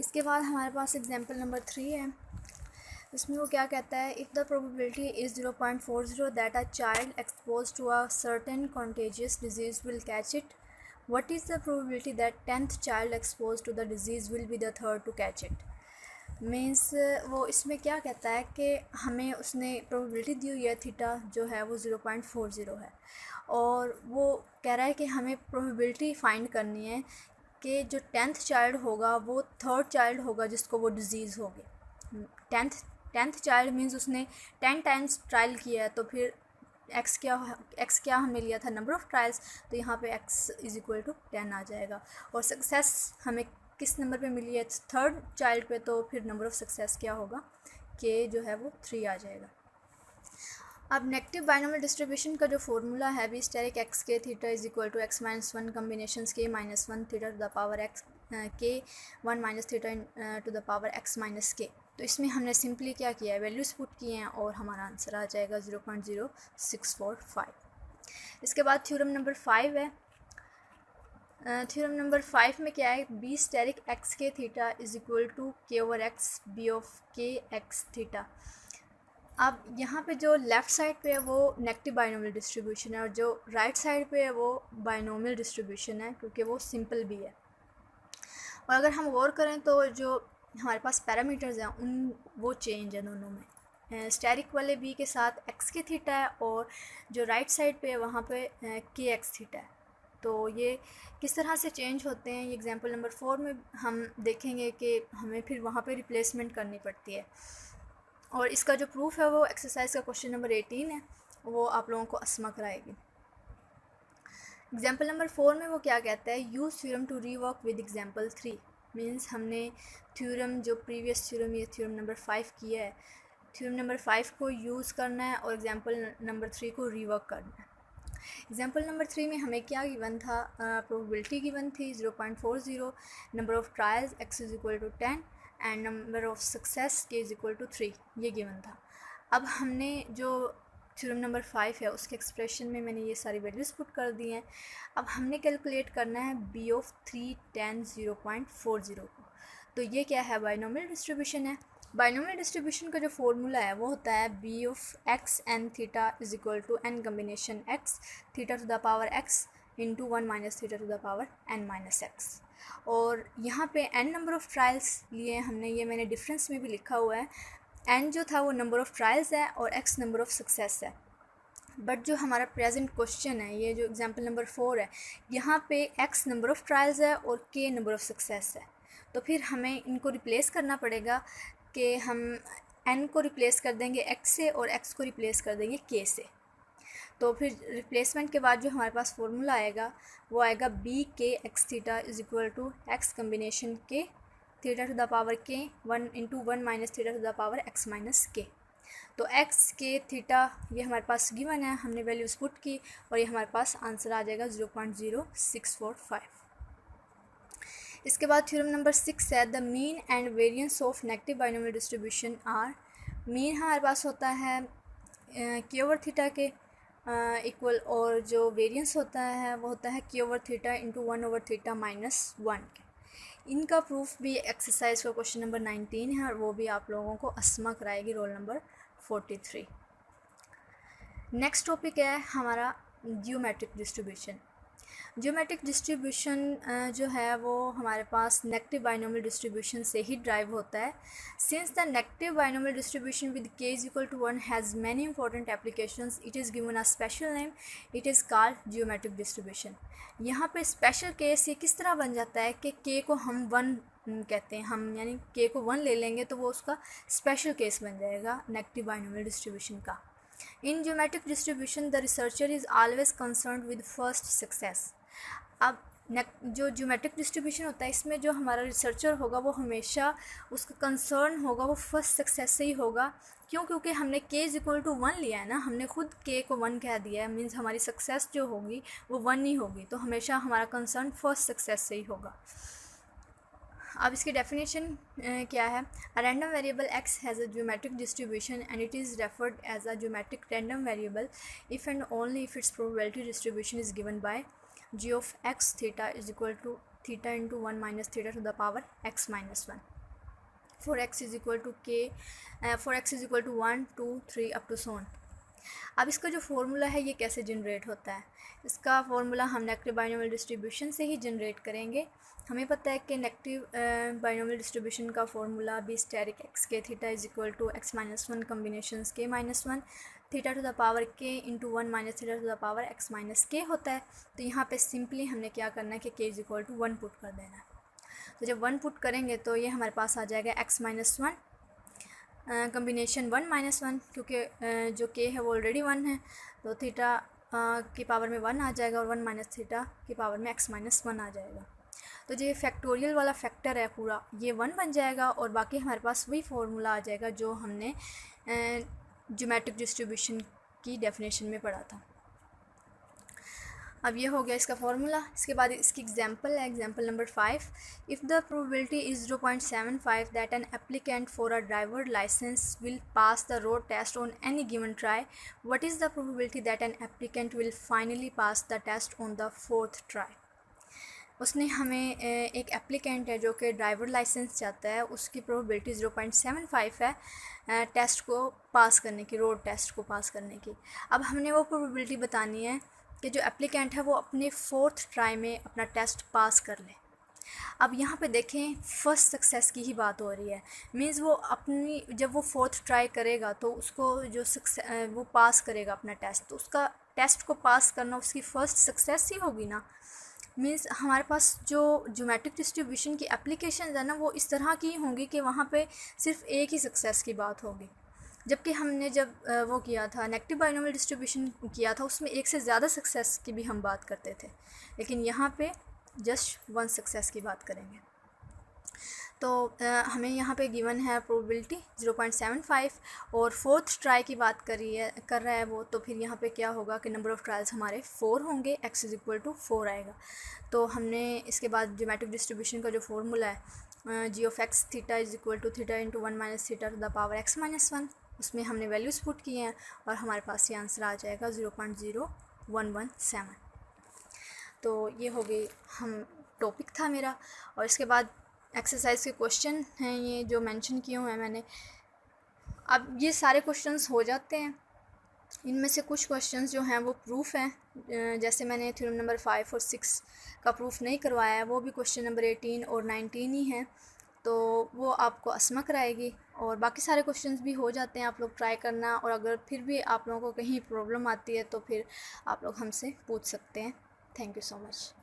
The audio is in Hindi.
इसके बाद हमारे पास एग्जांपल नंबर 3 है। इसमें वो क्या कहता है, if the probability is 0.40 that a child expose to a certain contagious disease will catch it, what is the probability that 10th child expose to the disease will be the third to catch it. Means वो इसमें क्या कहता है कि हमें उसने प्रोबेबिलिटी दी हुई है थीटा जो है वो 0.40 है, और वो कह रहा है कि हमें प्रोबेबिलिटी फाइंड करनी है कि जो 10th चाइल्ड होगा वो थर्ड चाइल्ड होगा जिसको वो डिज़ीज़ होगी। टेंथ चाइल्ड मीन्स उसने 10 टाइम्स ट्रायल किया है, तो फिर एक्स क्या हमने लिया था, नंबर ऑफ़ ट्रायल्स, तो यहाँ पे x इज़ इक्वल टू 10 आ जाएगा। और सक्सेस हमें किस नंबर पे मिली है, थर्ड चाइल्ड पे, तो फिर नंबर ऑफ़ सक्सेस क्या होगा, k जो है वो 3 आ जाएगा। अब नेगेटिव बाइनोमियल डिस्ट्रीब्यूशन का जो फॉर्मूला है b asterisk X k theta is equal to x minus 1 combination k minus 1 theta to the power x k 1 minus theta to the power x minus k. तो इसमें हमने सिंपली क्या किया है, वैल्यूज़ पुट किए हैं और हमारा आंसर आ जाएगा 0.0645। इसके बाद थ्योरम नंबर 5 है। थ्योरम नंबर 5 में क्या है, B asterisk X k theta is equal to के ओवर एक्स बी ऑफ के एक्स थीटा। अब यहाँ पे जो लेफ़्ट साइड पे है वो नेगेटिव बाइनोमियल डिस्ट्रीब्यूशन है और जो राइट साइड पे है वो बाइनोमियल डिस्ट्रीब्यूशन है, क्योंकि वो सिंपल भी है। और अगर हम गौर करें तो जो हमारे पास पैरामीटर्स हैं उन वो चेंज है दोनों में। स्टेरिक वाले बी के साथ एक्स के थीटा है और जो राइट साइड पे है वहाँ पे के एक्स थीटा है। तो ये किस तरह से चेंज होते हैं, ये एग्जांपल नंबर 4 में हम देखेंगे कि हमें फिर वहाँ पे रिप्लेसमेंट करनी पड़ती है। और इसका जो प्रूफ है वो एक्सरसाइज का क्वेश्चन नंबर 18 है, वो आप लोगों को अस्मा कराएगी। एग्जाम्पल नंबर 4 में वो क्या कहता है, use theorem to rework with example 3। Means हमने थ्योरम जो प्रीवियस थ्योरम ये थ्योरम नंबर 5 किया है, थ्योरम नंबर 5 को यूज़ करना है और एग्जाम्पल नंबर 3 को रीवर्क करना है। एग्जाम्पल नंबर 3 में हमें क्या गिवन था, प्रोबेबिलिटी गिवन थी 0.40, number of trials x is equal to 10 and number of success k is equal to 3, ये गिवन था। अब हमने जो थ्योरम नंबर 5 है उसके एक्सप्रेशन में मैंने ये सारी वैल्यूज़ पुट कर दी हैं। अब हमने कैलकुलेट करना है b ऑफ 3, 10, 0.40 को। तो ये क्या है, बाइनोमियल डिस्ट्रीब्यूशन है। बाइनोमियल डिस्ट्रीब्यूशन का जो फॉर्मूला है वो होता है b of x n theta is equal to n combination x theta to the power x into 1 minus theta to the power n minus x। और यहाँ पे n नंबर ऑफ़ ट्रायल्स लिए हमने, ये मैंने डिफरेंस में भी लिखा हुआ है। n जो था वो नंबर ऑफ़ ट्रायल्स है और x नंबर ऑफ़ सक्सेस है। बट जो हमारा प्रेजेंट क्वेश्चन है, ये जो एग्जांपल नंबर 4 है, यहाँ पे x नंबर ऑफ़ ट्रायल्स है और k नंबर ऑफ़ सक्सेस है। तो फिर हमें इनको रिप्लेस करना पड़ेगा कि हम n को रिप्लेस कर देंगे x से और x को रिप्लेस कर देंगे k से। तो फिर रिप्लेसमेंट के बाद जो हमारे पास फॉर्मूला आएगा वो आएगा b k x theta is equal to x combination k theta to the power k 1 into 1 minus theta to the power x minus k। तो x k थीटा ये हमारे पास गिवन है, हमने वैल्यूज़ पुट की और ये हमारे पास आंसर आ जाएगा 0.0645। इसके बाद थ्योरम नंबर 6 है, the mean and variance of negative binomial distribution are. Mean हमारे पास होता है k ओवर थीटा के इक्वल, और जो वेरिएंस होता है वो होता है k over theta into 1 over theta minus 1 के। इनका प्रूफ भी एक्सरसाइज का क्वेश्चन नंबर 19 है और वो भी आप लोगों को अस्मा कराएगी, रोल नंबर 43। नेक्स्ट टॉपिक है हमारा जियोमेट्रिक डिस्ट्रीब्यूशन। जियोमेट्रिक डिस्ट्रीब्यूशन जो है वो हमारे पास नेगेटिव बाइनोमियल डिस्ट्रीब्यूशन से ही ड्राइव होता है। Since the negative binomial distribution with k is equal to 1 has many important applications, it is given a special name, it is called geometric distribution. यहाँ पे स्पेशल केस ये किस तरह बन जाता है कि k को हम 1 कहते हैं, हम यानी k को 1 ले लेंगे तो वो उसका स्पेशल केस बन जाएगा नेगेटिव बाइनोमियल डिस्ट्रीब्यूशन का। In geometric distribution, the researcher is always concerned with first success. अब जो ज्योमेट्रिक डिस्ट्रीब्यूशन होता है इसमें जो हमारा रिसर्चर होगा वो हमेशा उसका कंसर्न होगा वो फर्स्ट सक्सेस से ही होगा। क्यों? क्योंकि हमने k इज इक्वल टू 1 लिया है ना, हमने खुद k को 1 कह दिया है, मीन्स हमारी सक्सेस जो होगी वो 1 ही होगी, तो हमेशा हमारा कंसर्न फर्स्ट सक्सेस से ही होगा। अब इसकी डेफिनेशन क्या है, a random variable x has a geometric distribution and it is referred as a geometric random variable if and only if its probability distribution is given by g of x theta is equal to theta into 1 minus theta to the power x minus 1 for x is equal to k, for x is equal to 1 2 3 up to so on. अब इसका जो फार्मूला है ये कैसे जनरेट होता है, इसका फार्मूला हम नेगेटिव बाइनोमियल डिस्ट्रीब्यूशन से ही जनरेट करेंगे। हमें पता है कि नेगेटिव बाइनोमियल डिस्ट्रीब्यूशन का formula b asterisk X k theta is equal to x minus 1 combination k minus 1 theta to the power k into 1 minus theta to the power x minus k होता है। तो यहाँ पे सिंपली हमने क्या करना है कि k is equal to 1 put कर देना है। तो जब 1 पुट करेंगे तो ये हमारे पास आ जाएगा x माइनस 1 कम्बिनेशन 1 माइनस 1, क्योंकि जो k है वो ऑलरेडी 1 है, तो थीटा की पावर में 1 आ जाएगा और 1 माइनस थीटा की पावर में x माइनस 1 आ जाएगा। तो जो ये फैक्टोरियल वाला फैक्टर है पूरा ये 1 बन जाएगा और बाकी हमारे पास वही फार्मूला आ जाएगा जो हमने ज्योमेट्रिक डिस्ट्रीब्यूशन की डेफिनेशन में पढ़ा था। अब ये हो गया इसका फार्मूला। इसके बाद इसकी एग्जांपल है, example number 5। If the probability is 0.75 that an applicant for a driver license will pass the road test on any given try, what is the probability that an applicant will finally pass the test on the 4th try. उसने हमें एक एप्लीकेंट है जो कि ड्राइवर लाइसेंस चाहता है, उसकी प्रोबेबिलिटी 0.75 है टेस्ट को पास करने की, रोड टेस्ट को पास करने की। अब हमने वो प्रोबेबिलिटी बतानी है कि जो एप्लीकेंट है वो अपने 4th ट्राई में अपना टेस्ट पास कर ले। अब यहाँ पे देखें फर्स्ट सक्सेस की ही बात हो रही है, मींस वो अपनी जब वो 4th ट्राई करेगा तो उसको जो वो पास करेगा अपना टेस्ट, तो उसका टेस्ट को पास करना उसकी फ़र्स्ट सक्सेस ही होगी ना। मींस हमारे पास जो ज्योमेट्रिक डिस्ट्रीब्यूशन की एप्लीकेशन है ना वो इस तरह की होंगी कि वहाँ पे सिर्फ एक ही सक्सेस की बात होगी, जबकि हमने जब वो किया था नेगेटिव बाइनोमियल डिस्ट्रीब्यूशन किया था उसमें एक से ज़्यादा सक्सेस की भी हम बात करते थे, लेकिन यहाँ पे जस्ट 1 सक्सेस की बात करेंगे। तो हमें यहाँ पे गिवन है प्रोबेबिलिटी 0.75 और 4th ट्राई की बात कर रहा है वो, तो फिर यहाँ पे क्या होगा कि नंबर ऑफ़ ट्रायल्स हमारे 4 होंगे, x इज इक्वल टू 4 आएगा। तो हमने इसके बाद ज्योमेट्रिक डिस्ट्रीब्यूशन का जो फार्मूला है g of X theta is equal to theta into 1 minus theta to the power x minus 1, उसमें हमने वैल्यूज़ पुट किए हैं और हमारे पास ये आंसर आ जाएगा 0.0117। तो ये हो गई हम टॉपिक था मेरा, और इसके बाद एक्सरसाइज के क्वेश्चन हैं ये जो मेंशन किए हुए हैं मैंने। अब ये सारे क्वेश्चंस हो जाते हैं, इनमें से कुछ क्वेश्चंस जो हैं वो प्रूफ हैं, जैसे मैंने थ्योरम नंबर 5 और 6 का प्रूफ नहीं करवाया है, वो भी क्वेश्चन नंबर 18 और 19 ही हैं, तो वो आपको असमा कराएगी। और बाकी सारे क्वेश्चंस भी हो जाते हैं, आप लोग ट्राई करना, और अगर फिर भी आप लोगों को कहीं प्रॉब्लम आती है तो फिर आप लोग हमसे पूछ सकते हैं। Thank you so much.